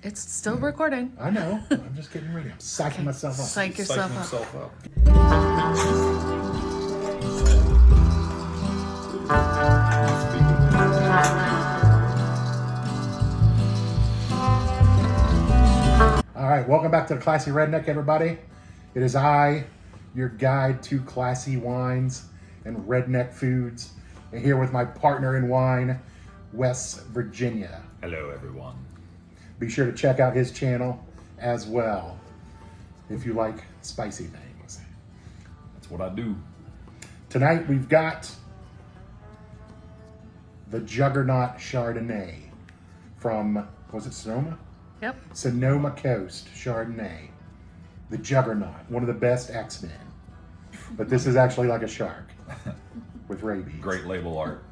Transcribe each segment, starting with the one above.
It's still recording. I know. I'm just getting ready. I'm psyching myself up. Psych yourself Psyching up. himself up. All right, welcome back to the Classy Redneck, everybody. It is I, your guide to classy wines and redneck foods, and here with my partner in wine, West Virginia. Hello, everyone. Be sure to check out his channel as well if you like spicy things. That's what I do. Tonight we've got the Juggernaut Chardonnay from, was it Sonoma? Yep. Sonoma Coast Chardonnay. The Juggernaut, one of the best X-Men. But this is actually like a shark with rabies. Great label art.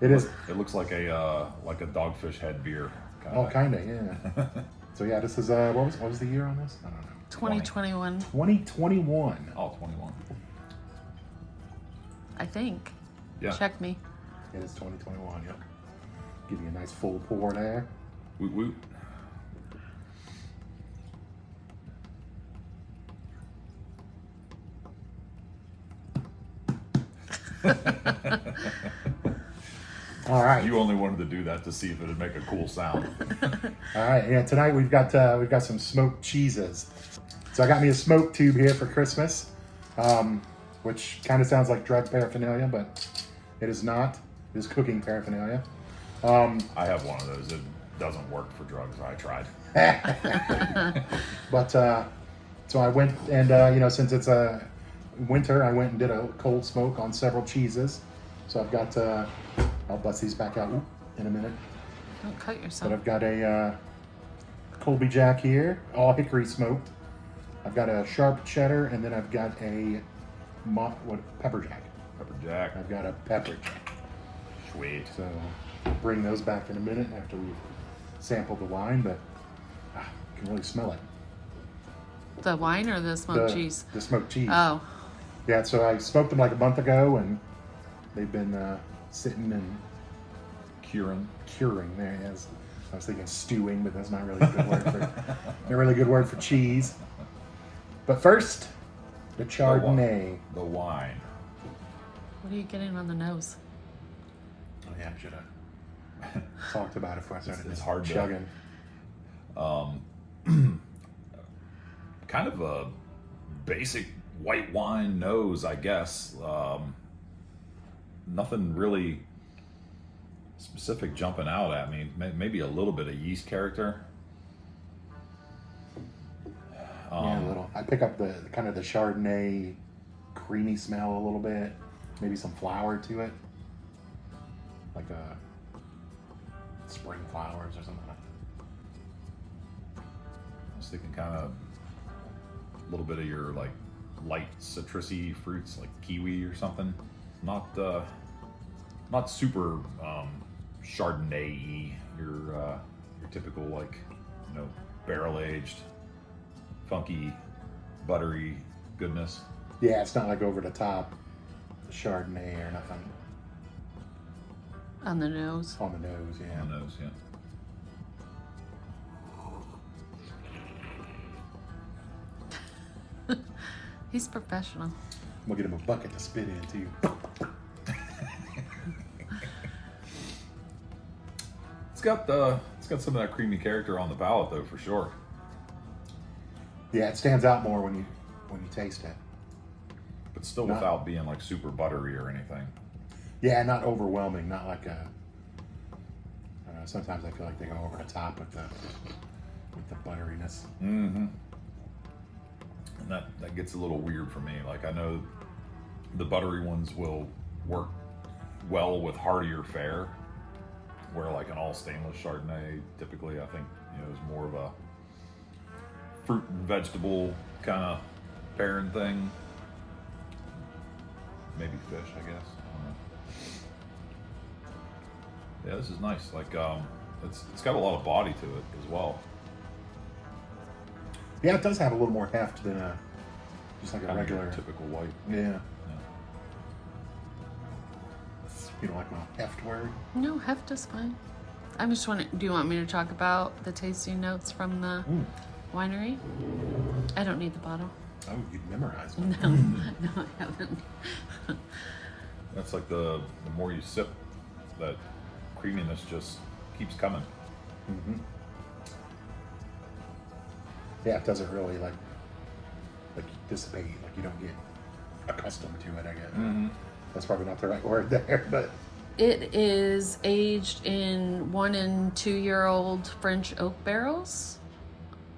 It is. It looks like a dogfish head beer. Oh, kind of, yeah. So yeah, this is what was the year on this? I don't know. 2021, 2021. Oh, 21. I think. Yeah. Check me. It is 2021. Yep. Give you a nice full pour there. Woot woot. All right. You only wanted to do that to see if it'd make a cool sound. All right. Yeah. Tonight we've got some smoked cheeses. So I got me a smoke tube here for Christmas, which kind of sounds like drug paraphernalia, but it is not. It is cooking paraphernalia. I have one of those. It doesn't work for drugs. I tried. But so I went and since it's winter, I went and did a cold smoke on several cheeses. So I've got I'll bust these back out in a minute. Don't cut But yourself. I've got a Colby Jack here, all hickory smoked. I've got a sharp cheddar, and then I've got a pepper jack. Pepper jack. I've got a pepper jack. Sweet. So we'll bring those back in a minute after we've sampled the wine, but you can really smell it. The wine or the smoked cheese? The smoked cheese. Oh, Yeah, so I smoked them like a month ago, and they've been sitting and Curing. curing. There it is. I was thinking stewing, but that's not really a good word for a really good word for cheese. But first, the Chardonnay. The wine. what are you getting on the nose? Oh yeah, I should have talked about it before I started It's hard to- chugging. Kind of a basic white wine nose, I guess. Nothing really specific jumping out at me. Maybe a little bit of yeast character. Yeah, a little. I pick up the kind of the Chardonnay creamy smell a little bit. Maybe some flower to it, like a spring flowers or something like that. I was thinking kind of a little bit of your like light citrusy fruits, like kiwi or something. Not super Chardonnay-y. Your typical like barrel aged, funky, buttery goodness. Yeah, it's not like over the top Chardonnay or nothing On the nose. on the nose. Yeah. On the nose, yeah. He's professional. I'm gonna get him a bucket to spit in too. It's got some of that creamy character on the palate though, for sure. Yeah, it stands out more when you taste it. But still Not- without being like super buttery or anything. Yeah, not overwhelming. Not like a. I don't know, sometimes I feel like they go over the top with the butteriness. Mm-hmm. And that gets a little weird for me. Like I know the buttery ones will work well with heartier fare, where like an all stainless Chardonnay typically I think is more of a fruit and vegetable kind of pairing thing. Maybe fish, I guess. I don't know. Yeah, this is nice. Like it's got a lot of body to it as well. Yeah, it does have a little more heft than just like a Kind of your regular. typical white. Yeah. Yeah. You don't like my heft word? No, heft is fine. I'm just wondering, do you want me to talk about the tasting notes from the winery? I don't need the bottle. Oh, you'd memorize one. No, I haven't. That's like the more you sip, that creaminess just keeps coming. Yeah, it doesn't really like dissipate. Like you don't get accustomed to it. I guess that's probably not the right word there, but It is aged in 1 and 2 year old French oak barrels.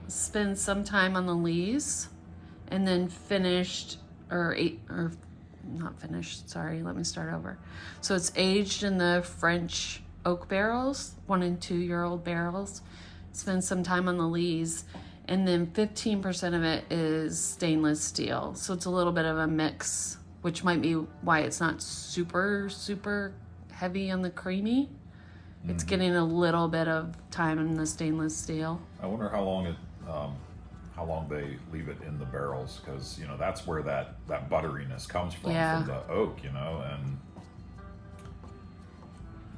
Spent some time on the lees, and then finished, not finished. Sorry, let me start over. So it's aged in the French oak barrels, 1 and 2 year old barrels. Spent some time on the lees, and then 15% of it is stainless steel. So it's a little bit of a mix, which might be why it's not super heavy on the creamy. It's getting a little bit of time in the stainless steel. I wonder how long they leave it in the barrels, because that's where that butteriness comes from the oak, and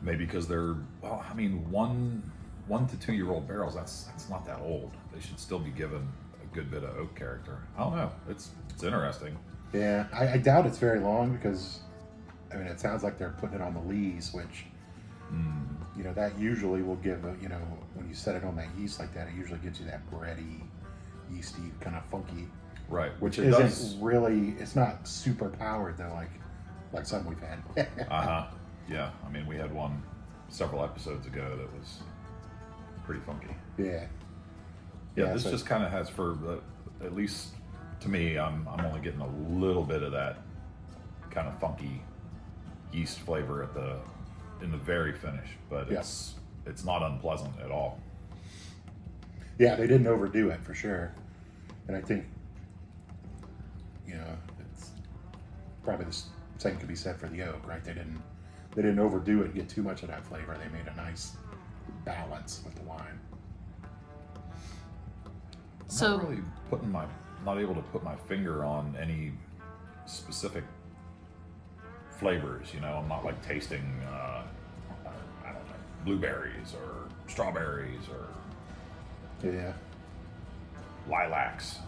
maybe because they're 1 to 2 year old barrels. That's not that old. They should still be given a good bit of oak character. I don't know. It's interesting. yeah, I doubt it's very long because it sounds like they're putting it on the lees, which that usually will give when you set it on that yeast like that, it usually gives you that bready, yeasty, kind of funky, Right. which it isn't does. really. It's not super powered though, like some we've had. Yeah. We had one several episodes ago that was pretty funky. Yeah. Yeah, this just kind of has, at least to me, I'm only getting a little bit of that kind of funky yeast flavor in the very finish, but it's not unpleasant at all. Yeah, they didn't overdo it for sure, and I think it's probably the same could be said for the oak, right? They didn't overdo it and get too much of that flavor. They made a nice balance with the wine. So not really not able to put my finger on any specific flavors. I'm not like tasting I don't know, blueberries or strawberries or Yeah. lilacs.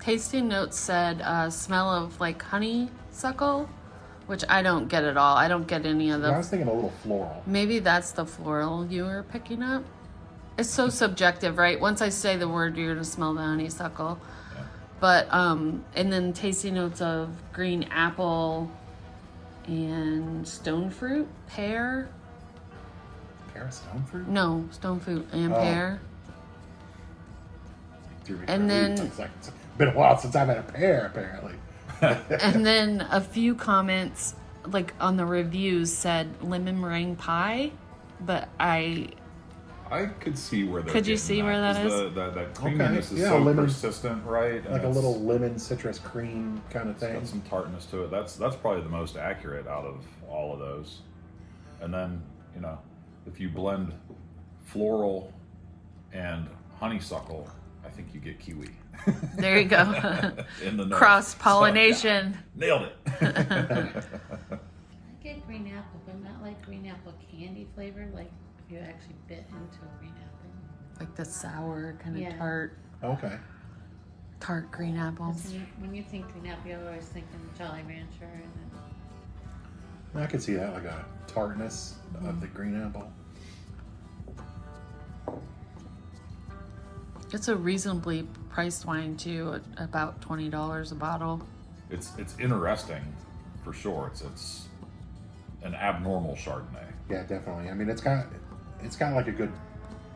tasting notes said smell of like honeysuckle, which I don't get at all. I don't get any of I the. was thinking a little floral. Maybe that's the floral you were picking up. It's so subjective, right? Once I say the word, you're gonna smell the honeysuckle. Yeah. But and then tasting notes of green apple and stone fruit, pear. Pear, stone fruit? No, stone fruit and Oh. pear. Threw me for And a loop. then- It's like, it's been a while since I've had a pear, apparently. And then a few comments, like on the reviews, said lemon meringue pie, but I could see where they're Could you getting see where that 'cause is? That creaminess is Yeah, so lemon- persistent, right? Like a And little lemon citrus cream kind of it's thing. got some tartness to it. That's probably the most accurate out of all of those. And then, if you blend floral and honeysuckle, I think you get kiwi. there you go. In the nose. Cross pollination. So, yeah, nailed it. I get green apple, but not like green apple candy flavor, like if you actually bit into a green apple. Like the sour kind of Yeah. Okay. tart green apple. 'Cause when you think green apple, you're always thinking Jolly Rancher, and then I could see that, like a tartness of the green apple. It's a reasonably priced wine too, at about $20 a bottle. It's interesting for sure. It's an abnormal Chardonnay. Yeah, definitely. It's got like a good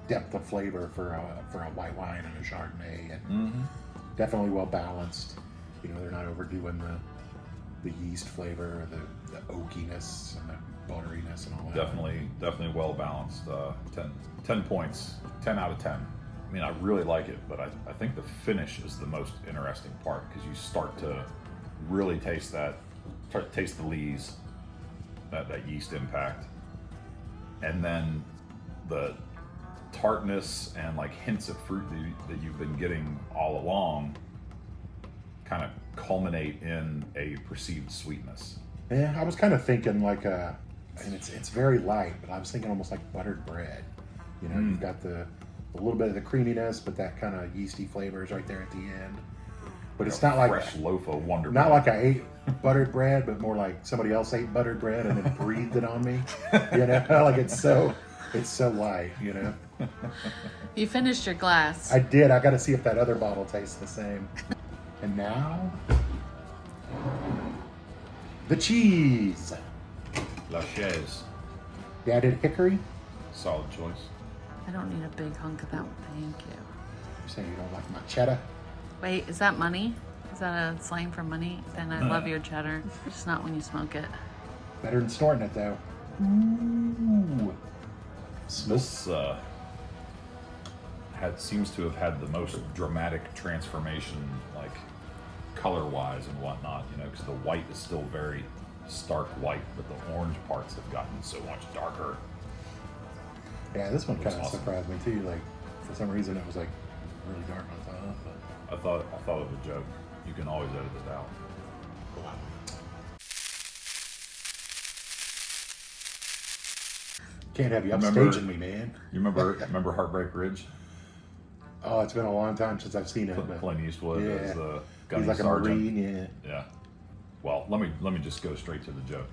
depth of flavor for a white wine and a Chardonnay, and definitely well balanced. They're not overdoing the yeast flavor, or the oakiness and the butteriness and all that. Definitely well balanced. 10 points, 10 out of 10. I really like it, but I think the finish is the most interesting part, because you start to really taste the lees, that yeast impact, and then the tartness and like hints of fruit that you've been getting all along kind of culminate in a perceived sweetness. Yeah, I was kind of thinking like a and it's very light, but I was thinking almost like buttered bread. You know, you've got a little bit of the creaminess, but that kind of yeasty flavor is right there at the end. But it's not like fresh loaf of Wonder not Bread. like I ate buttered bread, but more like somebody else ate buttered bread and then breathed it on me. You know, like it's so light. You know. You finished your glass. I did. I got to see if that other bottle tastes the same. And now, the cheese. La Chaise. Yeah, I did hickory. Solid choice. I don't need a big hunk of that one. Thank you. You saying you don't like my cheddar? Wait, is that money? Is that a slang for money? Then I love your cheddar. Just not when you smoke it. Better than snorting it, though. Ooh. This seems to have had the most dramatic transformation, like color-wise and whatnot. You know, because the white is still very stark white, but the orange parts have gotten so much darker. Yeah, this one Looks kind of awesome. surprised me too. Like, for some reason, it was like really dark on top. But I thought it was a joke. You can always edit it out. wow. Can't have you Remember- upstaging me, man. You remember Heartbreak Ridge? Oh, it's been a long time since I've seen it. But Clint Eastwood yeah. as the he's gunny like sergeant. a marine. Yeah. Yeah. Well, let me just go straight to the joke.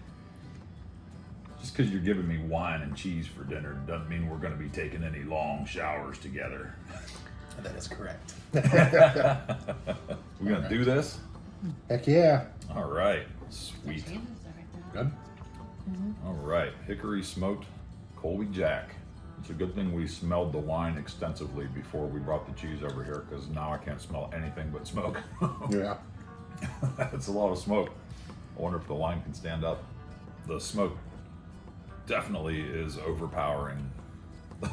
Just because you're giving me wine and cheese for dinner doesn't mean we're going to be taking any long showers together. That is correct. We're going to do this? Heck yeah. All right. The Sweet. Shannon is right now. Good. All right. Hickory smoked Colby Jack. It's a good thing we smelled the wine extensively before we brought the cheese over here, because now I can't smell anything but smoke. Yeah. That's a lot of smoke. I wonder if the wine can stand up. The smoke definitely is overpowering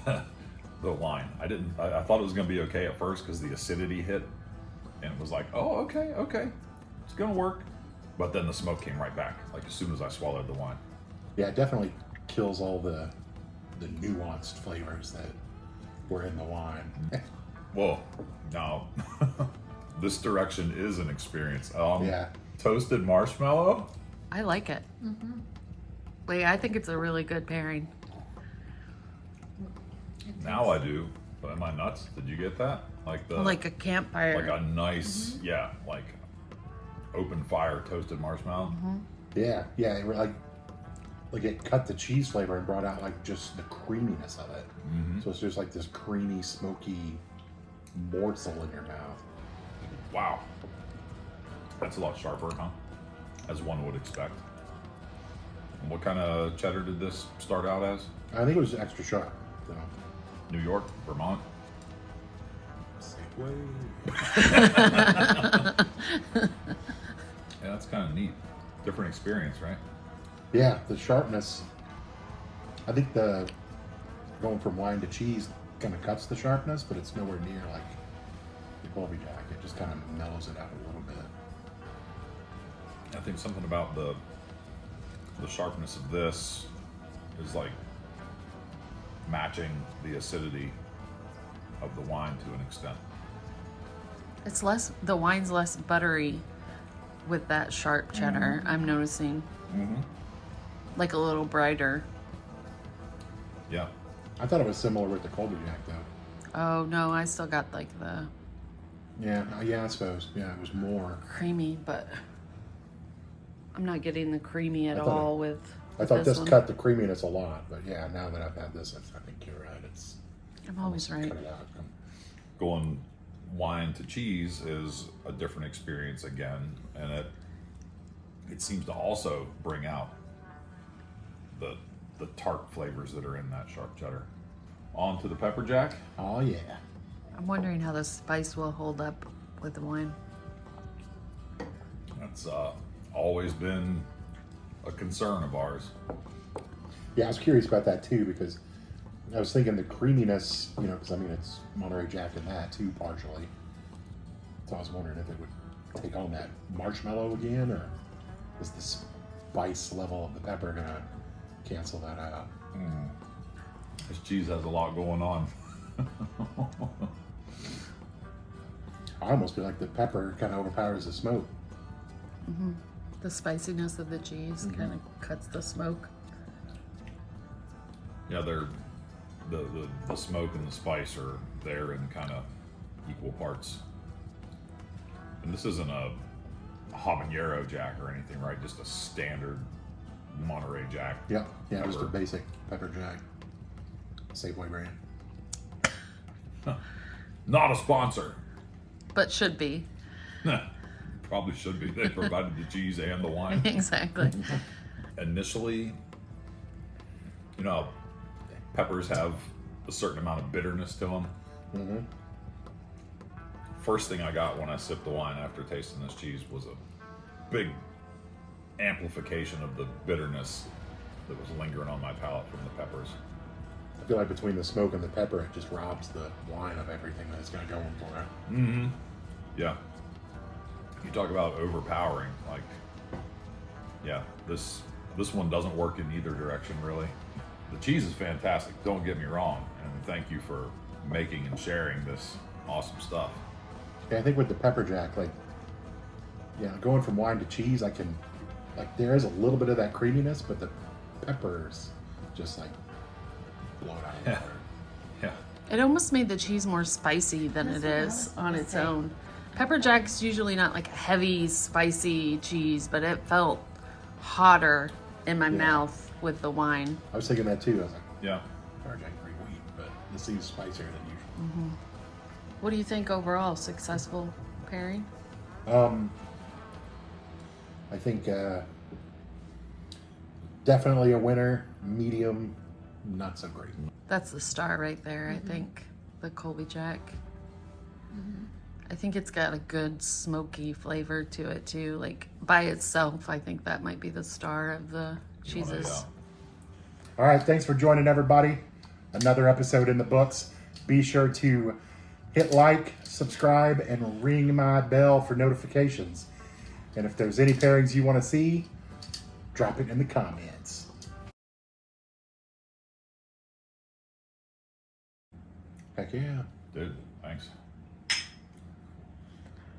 the wine. I thought it was going to be okay at first because the acidity hit, and it was like, oh, okay, it's going to work. But then the smoke came right back, like as soon as I swallowed the wine. Yeah, it definitely kills all the nuanced flavors that were in the wine. Whoa, now this direction is an experience. Yeah. Toasted marshmallow. I like it. Wait, I think it's a really good pairing. Now I do. But am I nuts? Did you get that? Like Like a campfire. like a nice, yeah, like open fire toasted marshmallow. Yeah, yeah. It were like it cut the cheese flavor and brought out like just the creaminess of it. So it's just like this creamy, smoky morsel in your mouth. Wow. That's a lot sharper, huh? As one would expect. And what kind of cheddar did this start out as? I think it was extra sharp. So. New York, Vermont? Safeway. Yeah, that's kind of neat. Different experience, right? Yeah, the sharpness. I think the going from wine to cheese kind of cuts the sharpness, but it's nowhere near like the Colby Jack. It just kind of mellows it out a little bit. I think something about the sharpness of this is like matching the acidity of the wine to an extent. It's the wine's less buttery with that sharp cheddar, I'm noticing. Like a little brighter. Yeah. I thought it was similar with the Colby Jack though. Oh no, I still got like the Yeah, I suppose. Yeah, it was more. creamy, but I'm not getting the creamy at I thought all with I thought this one. cut the creaminess a lot, but yeah, now that I've had this, I think you're right. It's I'm always right. cut it out. Going wine to cheese is a different experience again, and it seems to also bring out the tart flavors that are in that sharp cheddar. On to the pepper jack. Oh yeah. I'm wondering how the spice will hold up with the wine. That's always been a concern of ours. Yeah, I was curious about that too because I was thinking the creaminess, you know, because I mean it's Monterey Jack in that too partially. So I was wondering if it would take on that marshmallow again, or is the spice level of the pepper gonna cancel that out? This cheese has a lot going on. I almost feel like the pepper kind of overpowers the smoke. The spiciness of the cheese kind of cuts the smoke. Yeah, they're the smoke and the spice are there in kind of equal parts. And this isn't a habanero jack or anything, right? Just a standard Monterey Jack. Yep. Yeah, just a pepper. basic pepper jack. Safeway brand. Not a sponsor. But should be. Probably should be. They provided the cheese and the wine. Exactly. Initially, you know, peppers have a certain amount of bitterness to them. Mm-hmm. First thing I got when I sipped the wine after tasting this cheese was a big amplification of the bitterness that was lingering on my palate from the peppers. I feel like between the smoke and the pepper, it just robs the wine of everything that it's going to go in for it. Mm-hmm. Yeah. You talk about overpowering, like, yeah, this one doesn't work in either direction, really. The cheese is fantastic, don't get me wrong, and thank you for making and sharing this awesome stuff. Yeah, I think with the pepper jack, like, yeah, going from wine to cheese, I can, like, there is a little bit of that creaminess, but the peppers just, like, blow it out of the Yeah. water. Yeah. It almost made the cheese more spicy than That's it what I is was on gonna its say. own. Pepper jack's usually not like a heavy, spicy cheese, but it felt hotter in my Yeah. mouth with the wine. I was thinking that too. I was like, Yeah. pepper jack pretty weak, but this seems spicier than usual. What do you think overall? Successful pairing? I think definitely a winner. Medium, not so great. That's the star right there, I think. The Colby Jack. I think it's got a good smoky flavor to it too. Like by itself, I think that might be the star of the cheeses. All right, thanks for joining, everybody. Another episode in the books. Be sure to hit like, subscribe, and ring my bell for notifications. And if there's any pairings you want to see, drop it in the comments. Heck yeah. Dude, thanks.